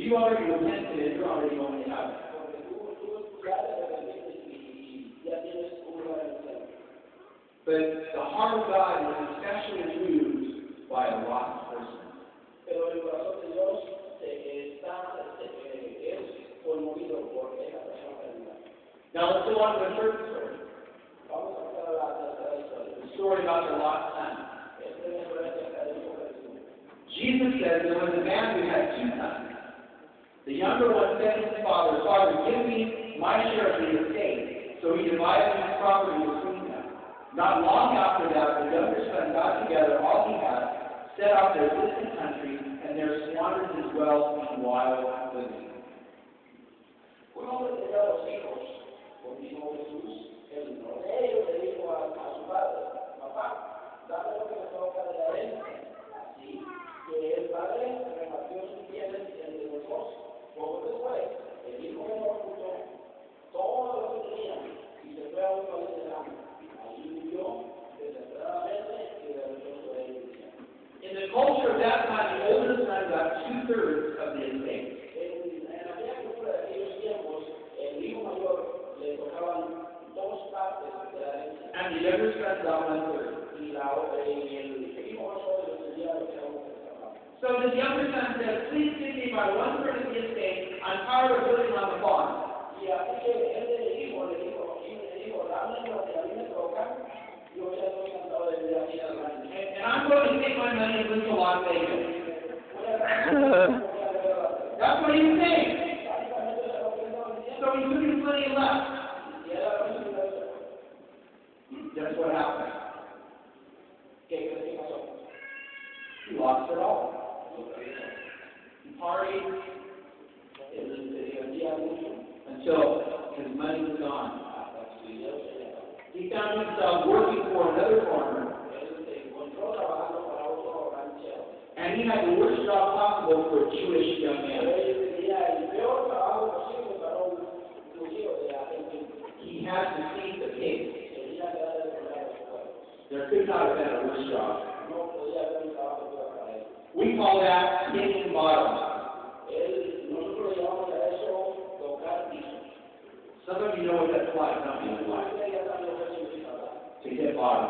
you already repented, you're already going to heaven. But the heart of God is especially moved by a lost person. Pero el corazón de Dios es conmovido por esa persona perdida. Now let's go on to the third story. Vamos a pasar a la tercera historia. The story about the lost son. Jesus said there was a man who had two sons. The younger one said to his father, "Father, give me my share of the estate." So he divided his property between them. Not long after that, the younger son got together all he had, set out to a distant country, and there squandered his wealth in wild living. Un hombre tenía dos hijos, continuó Jesús. El menor de ellos le dijo a su padre: "Papá, dame lo que me toca de la herencia." Así que el padre repartió sus bienes entre los dos. Poco después, el hijo menor juntó todo lo que tenía y se fue a un país lejano. Allí vivió desesperadamente y regresó a su herencia. In the culture of that time, the oldest son got 2/3 of the estate. En aquella cultura de aquellos tiempos, el hijo mayor le tocaban 2 partes de la herencia. And the younger son got 1/3. Y el hijo más joven recibía lo que era 1/3. So this younger son said, "Please give me my 1/3 of the estate. I'm tired of living on the farm." Y así que él le dijo, "Dame lo que a mí me toca. Yo ya estoy cansado de vivir aquí en el rancho. And I'm going to take my money and move to Las Vegas." That's what he was saying. So he took his money and left. That's what happened. He lost it all. He partied until his money was gone. He found himself working for another farmer, and he had the worst job possible for a Jewish young man. He had to feed the pigs. There could not have been a worse job. We call that hitting bottom. Some of you know what that's like, not me. To hit bottom.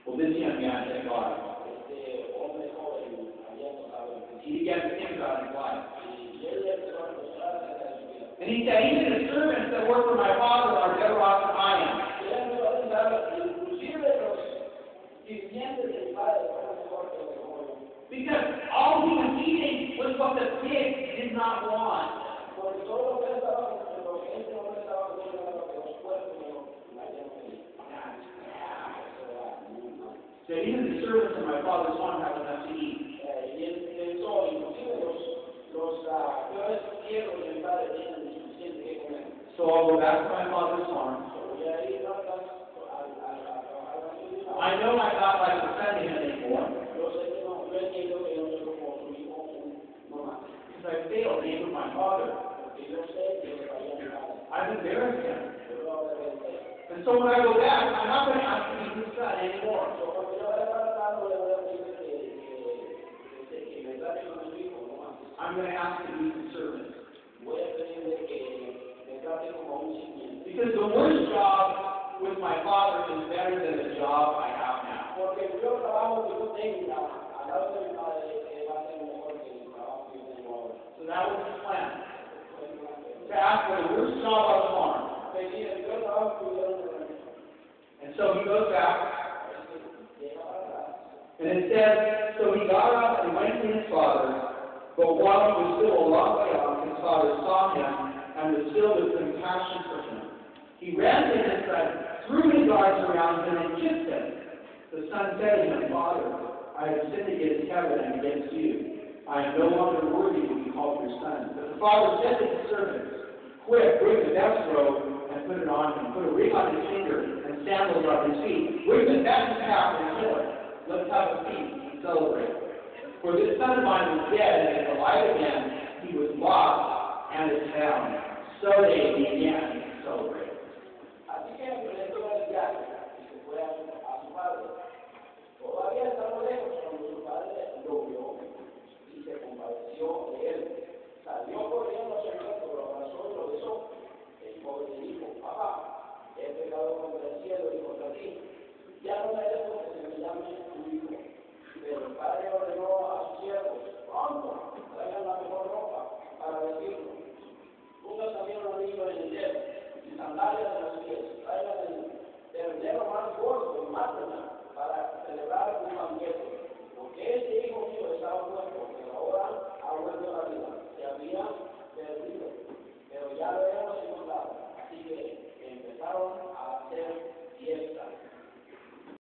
Well, this young man hit bottom. He began to think about his life. And he said, "Even the servants that work for my father are better off than I am." Because all he was eating was what the pigs did not want. So even the servants of my father's farm have enough to eat. So I'll go back to my father's farm. I know I'm not like the son to him anymore. Because I failed to with my father. I've embarrassed him. And so when I go back, I'm not going to ask to be his son anymore. I'm going to ask to be his servant. Because the worst job with my father is better than the job I have now. So that was his plan. To ask for the worst job on the farm. And so he goes back. And it says, so he got up and went to his father, but while he was still a long way off, his father saw him and was filled with compassion for him. He ran to his son, threw his arms around him, and kissed him. The son said to him, "Father, I have sinned against heaven and against you. I am no longer worthy to be called your son." But the father said to his servants, "Quick, bring the best robe and put it on him. Put a ring on his finger and sandals on his feet. Bring the best calf and kill it. Let's have a feast and celebrate. For this son of mine was dead and is alive again. He was lost and is found." So they began to celebrate.